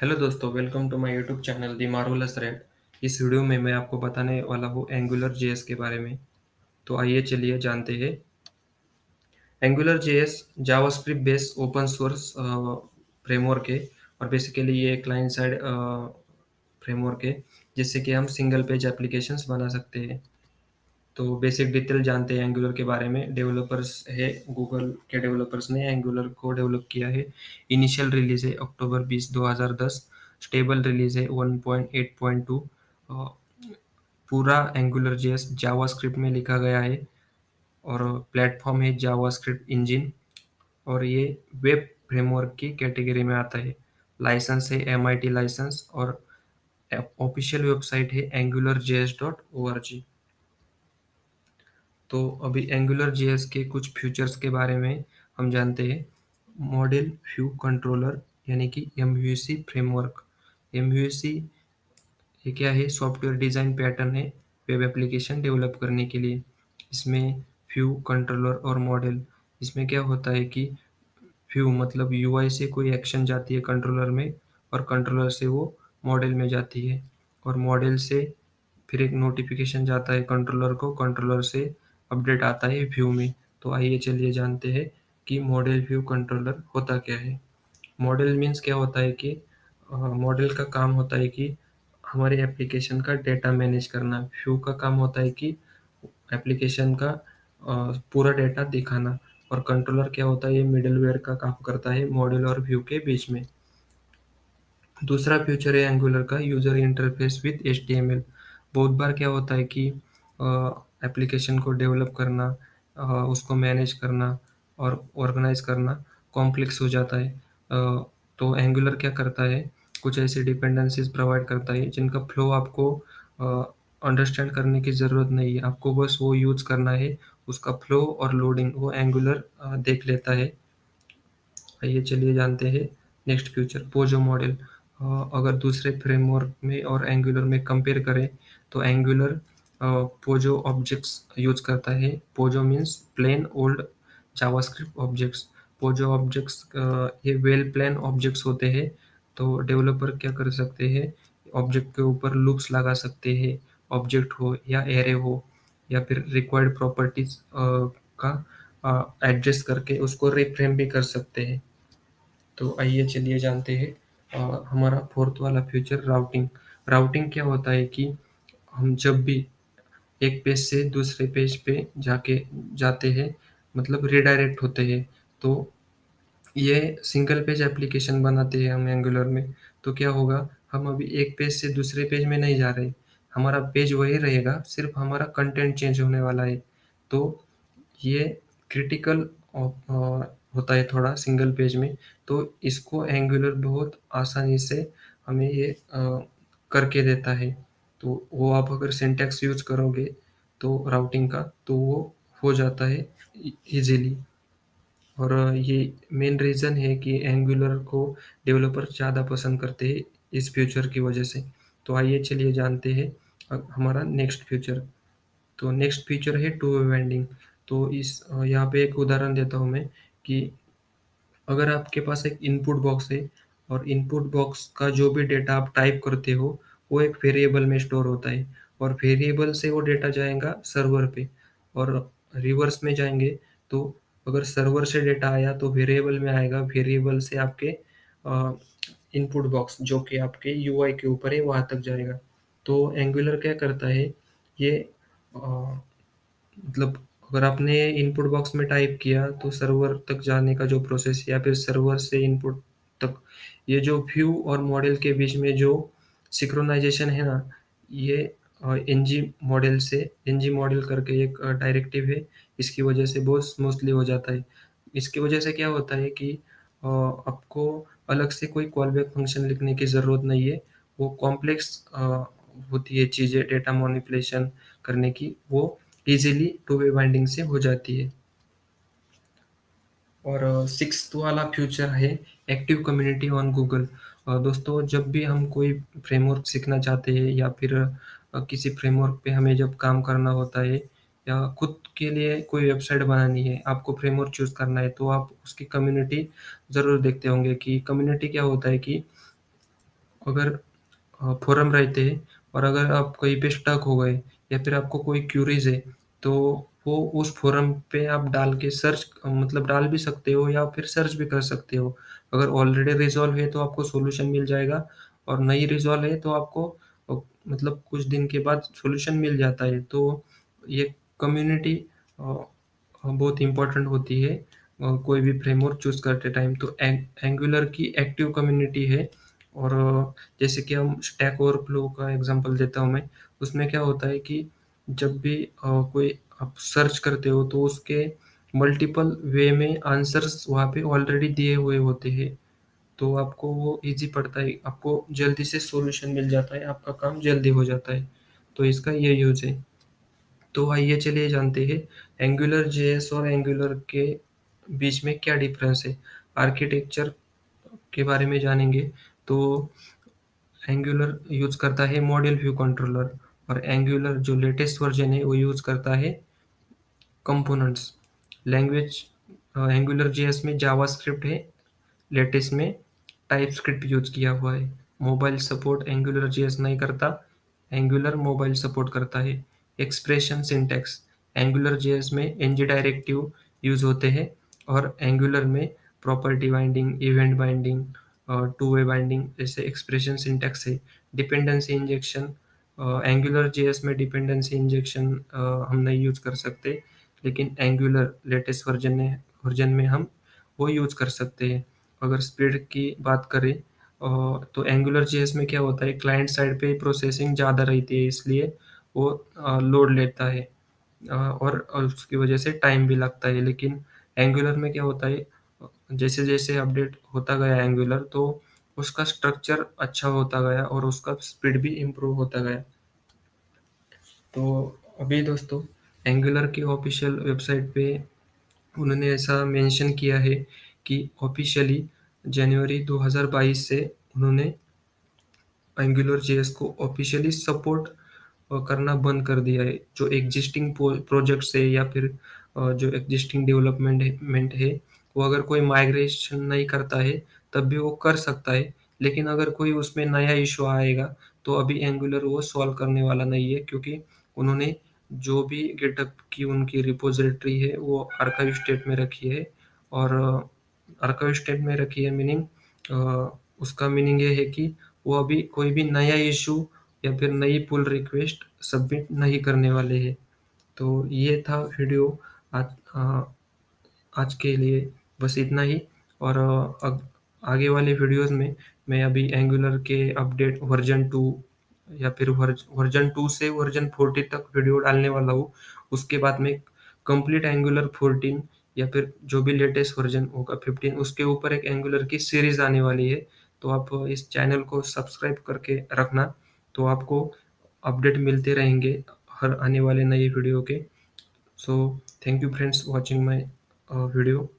Hello दोस्तों, welcome to my YouTube channel the Marvellous Red. इस video में मैं आपको बताने वाला हूँ एंगुलर जेएस के बारे में। तो आइए चलिए जानते हैं। Angular JS JavaScript based open source framework है और बेसिकली ये क्लाइंट साइड फ्रेमवर्क है जिससे कि हम सिंगल पेज एप्लीकेशंस बना सकते हैं। तो बेसिक डिटेल जानते हैं एंगुलर के बारे में। डेवलपर्स है, गूगल के डेवलपर्स ने एंगुलर को डेवलप किया है। इनिशियल रिलीज है अक्टूबर 20 2010। स्टेबल रिलीज है 1.8.2। पूरा एंगुलर जेएस जावास्क्रिप्ट में लिखा गया है और प्लेटफॉर्म है जावास्क्रिप्ट इंजन और ये वेब फ्रेमवर्क की कैटेगरी में आता है। लाइसेंस है एमआईटी लाइसेंस और ऑफिशियल वेबसाइट है angularjs.org। तो अभी एंगुलर जेएस के कुछ फीचर्स के बारे में हम जानते हैं। मॉडल व्यू कंट्रोलर यानी कि एमव्यूसी फ्रेमवर्क। एमव्यूसी ये क्या है? सॉफ्टवेयर डिज़ाइन पैटर्न है वेब एप्लीकेशन डेवलप करने के लिए। इसमें व्यू कंट्रोलर और मॉडल, इसमें क्या होता है कि व्यू मतलब यूआई से कोई एक्शन जाती है कंट्रोलर में और कंट्रोलर से वो मॉडल में जाती है और मॉडल से फिर एक नोटिफिकेशन जाता है कंट्रोलर को, कंट्रोलर से अपडेट आता है व्यू में। तो आइए चलिए जानते हैं कि मॉडल व्यू कंट्रोलर होता क्या है। मॉडल मीन्स क्या होता है कि मॉडल का काम होता है कि हमारे एप्लीकेशन का डेटा मैनेज करना। व्यू का काम होता है कि एप्लीकेशन का पूरा डेटा दिखाना और कंट्रोलर क्या होता है? ये मिडलवेयर का काम करता है मॉडल और व्यू के बीच में। दूसरा फीचर है एंगुलर का यूजर इंटरफेस विद एचटीएमएल। बहुत बार क्या होता है कि एप्लीकेशन को डेवलप करना, उसको मैनेज करना और ऑर्गेनाइज करना कॉम्प्लेक्स हो जाता है। तो एंगुलर क्या करता है? कुछ ऐसी डिपेंडेंसीज प्रोवाइड करता है जिनका फ्लो आपको अंडरस्टैंड करने की ज़रूरत नहीं है। आपको बस वो यूज़ करना है, उसका फ्लो और लोडिंग वो एंगुलर देख लेता है। आइए चलिए जानते हैं नेक्स्ट फ्यूचर पोजो मॉडल। अगर दूसरे फ्रेमवर्क में और एंगुलर में कंपेयर करें तो एंगुलर पोजो ऑब्जेक्ट्स यूज करता है। POJO means plain old JavaScript objects. POJO objects ये वेल प्लेन ऑब्जेक्ट्स होते हैं। तो डेवलपर क्या कर सकते हैं? ऑब्जेक्ट के ऊपर लूप्स लगा सकते हैं, ऑब्जेक्ट हो या एरे हो या फिर रिक्वायर्ड प्रॉपर्टीज का एडजस्ट करके उसको रिफ्रेम भी कर सकते हैं। तो आइए चलिए जानते हैं हमारा फोर्थ वाला फीचर राउटिंग। राउटिंग क्या होता है कि हम जब भी एक पेज से दूसरे पेज पे जाके जाते हैं, मतलब रिडायरेक्ट होते हैं, तो ये सिंगल पेज एप्लीकेशन बनाते हैं हम एंगुलर में। तो क्या होगा? हम अभी एक पेज से दूसरे पेज में नहीं जा रहे, हमारा पेज वही रहेगा, सिर्फ हमारा कंटेंट चेंज होने वाला है। तो ये क्रिटिकल होता है थोड़ा सिंगल पेज में। तो इसको एंगुलर बहुत आसानी से हमें ये करके देता है। तो वो आप अगर सिंटैक्स यूज़ करोगे तो राउटिंग का, तो वो हो जाता है ईज़िली। और ये मेन रीज़न है कि एंगुलर को डेवलपर ज़्यादा पसंद करते हैं इस फीचर की वजह से। तो आइए चलिए जानते हैं हमारा नेक्स्ट फीचर। तो नेक्स्ट फीचर है टू वे वेंडिंग। तो यहाँ पे एक उदाहरण देता हूँ मैं कि अगर आपके पास एक इनपुट बॉक्स है और इनपुट बॉक्स का जो भी डेटा आप टाइप करते हो वो एक वेरिएबल में स्टोर होता है और वेरिएबल से वो डेटा जाएगा सर्वर पे और रिवर्स में जाएंगे। तो अगर सर्वर से डेटा आया तो वेरिएबल में आएगा, वेरिएबल से आपके इनपुट बॉक्स जो कि आपके यूआई के ऊपर है वहां तक जाएगा। तो एंगुलर क्या करता है? ये मतलब अगर आपने इनपुट बॉक्स में टाइप किया तो सर्वर तक जाने का जो प्रोसेस या फिर सर्वर से इनपुट तक, ये जो व्यू और मॉडल के बीच में जो सिंक्रोनाइजेशन है ना, ये एनजी मॉडल से, एनजी मॉडल करके एक डायरेक्टिव है, इसकी वजह से बहुत स्मूथली हो जाता है। इसकी वजह से क्या होता है कि आपको अलग से कोई कॉलबैक फंक्शन लिखने की ज़रूरत नहीं है। वो कॉम्प्लेक्स होती है चीज़ें डेटा मैनिपुलेशन करने की, वो इजीली टू वे बाइंडिंग से हो जाती है। और सिक्स्थ वाला फ्यूचर है एक्टिव कम्युनिटी ऑन गूगल। दोस्तों, जब भी हम कोई फ्रेमवर्क सीखना चाहते हैं या फिर किसी फ्रेमवर्क पे हमें जब काम करना होता है या खुद के लिए कोई वेबसाइट बनानी है, आपको फ्रेमवर्क चूज़ करना है, तो आप उसकी कम्युनिटी ज़रूर देखते होंगे कि कम्युनिटी क्या होता है कि अगर फोरम रहते हैं और अगर आप कहीं पे स्टक हो गए या फिर आपको कोई क्यूरीज है, तो वो उस फोरम पे आप डाल के सर्च मतलब डाल भी सकते हो या फिर सर्च भी कर सकते हो। अगर ऑलरेडी रिजॉल्व है तो आपको सॉल्यूशन मिल जाएगा, और नहीं रिजॉल्व है तो आपको मतलब कुछ दिन के बाद सॉल्यूशन मिल जाता है। तो ये कम्युनिटी बहुत इम्पोर्टेंट होती है कोई भी फ्रेमवर्क चूज़ करते टाइम। तो एंगुलर की एक्टिव कम्युनिटी है। और जैसे कि हम स्टैक ओवरफ्लो का एग्जांपल देता हूँ मैं, उसमें क्या होता है कि जब भी कोई आप सर्च करते हो तो उसके मल्टीपल वे में आंसर्स वहाँ पे ऑलरेडी दिए हुए होते हैं। तो आपको वो ईज़ी पड़ता है, आपको जल्दी से सॉल्यूशन मिल जाता है, आपका काम जल्दी हो जाता है। तो इसका ये यूज़ है। तो आइए चलिए जानते हैं एंगुलर जेएस और एंगुलर के बीच में क्या डिफरेंस है। आर्किटेक्चर के बारे में जानेंगे। तो एंगुलर यूज़ करता है मॉडल व्यू कंट्रोलर, और एंगुलर जो लेटेस्ट वर्जन है वो यूज़ करता है कंपोनेंट्स। लैंग्वेज एंगुलर जेएस में जावास्क्रिप्ट है, लेटेस्ट में टाइपस्क्रिप्ट यूज़ किया हुआ है। मोबाइल सपोर्ट एंगुलर जेएस नहीं करता, एंगुलर मोबाइल सपोर्ट करता है। एक्सप्रेशन सिंटैक्स एंगुलर जेएस में एनजी डायरेक्टिव यूज़ होते हैं, और एंगुलर में property binding, event binding, two way binding जैसे एक्सप्रेशन सिंटैक्स है। डिपेंडेंसी इंजेक्शन एंगुलर जेएस में डिपेंडेंसी इंजेक्शन हम नहीं यूज़ कर सकते, लेकिन एंगुलर लेटेस्ट वर्जन में हम वो यूज़ कर सकते हैं। अगर स्पीड की बात करें तो एंगुलर जेएस में क्या होता है, क्लाइंट साइड पे प्रोसेसिंग ज़्यादा रहती है, इसलिए वो लोड लेता है और उसकी वजह से टाइम भी लगता है। लेकिन एंगुलर में क्या होता है, जैसे जैसे अपडेट होता गया एंगुलर, तो उसका स्ट्रक्चर अच्छा होता गया और उसका स्पीड भी इम्प्रूव होता गया। तो अभी दोस्तों एंगुलर की ऑफिशियल वेबसाइट पे उन्होंने ऐसा मेंशन किया है कि ऑफिशियली जनवरी 2022 से उन्होंने एंगुलर जेएस को ऑफिशियली सपोर्ट करना बंद कर दिया है। जो एग्जिस्टिंग प्रोजेक्ट्स है या फिर जो एग्जिस्टिंग डेवलपमेंट है, वो अगर कोई माइग्रेशन नहीं करता है तब भी वो कर सकता है। लेकिन अगर कोई उसमें नया इशू आएगा तो अभी एंगुलर वो सॉल्व करने वाला नहीं है, क्योंकि उन्होंने जो भी गिटहब की उनकी रिपोजिटरी है वो आर्काइव स्टेट में रखी है। और आर्काइव स्टेट में रखी है मीनिंग, उसका मीनिंग ये है कि वो अभी कोई भी नया इशू या फिर नई पुल रिक्वेस्ट सबमिट नहीं करने वाले हैं। तो ये था वीडियो आज आज के लिए, बस इतना ही। और आगे वाले वीडियोस में मैं अभी एंगुलर के अपडेट वर्जन 2 या फिर वर्जन 2 से वर्जन 40 तक वीडियो डालने वाला हूँ। उसके बाद में कंप्लीट एंगुलर 14 या फिर जो भी लेटेस्ट वर्जन होगा 15, उसके ऊपर एक एंगुलर की सीरीज आने वाली है। तो आप इस चैनल को सब्सक्राइब करके रखना, तो आपको अपडेट मिलते रहेंगे हर आने वाले नए वीडियो के। So thank you friends watching my video.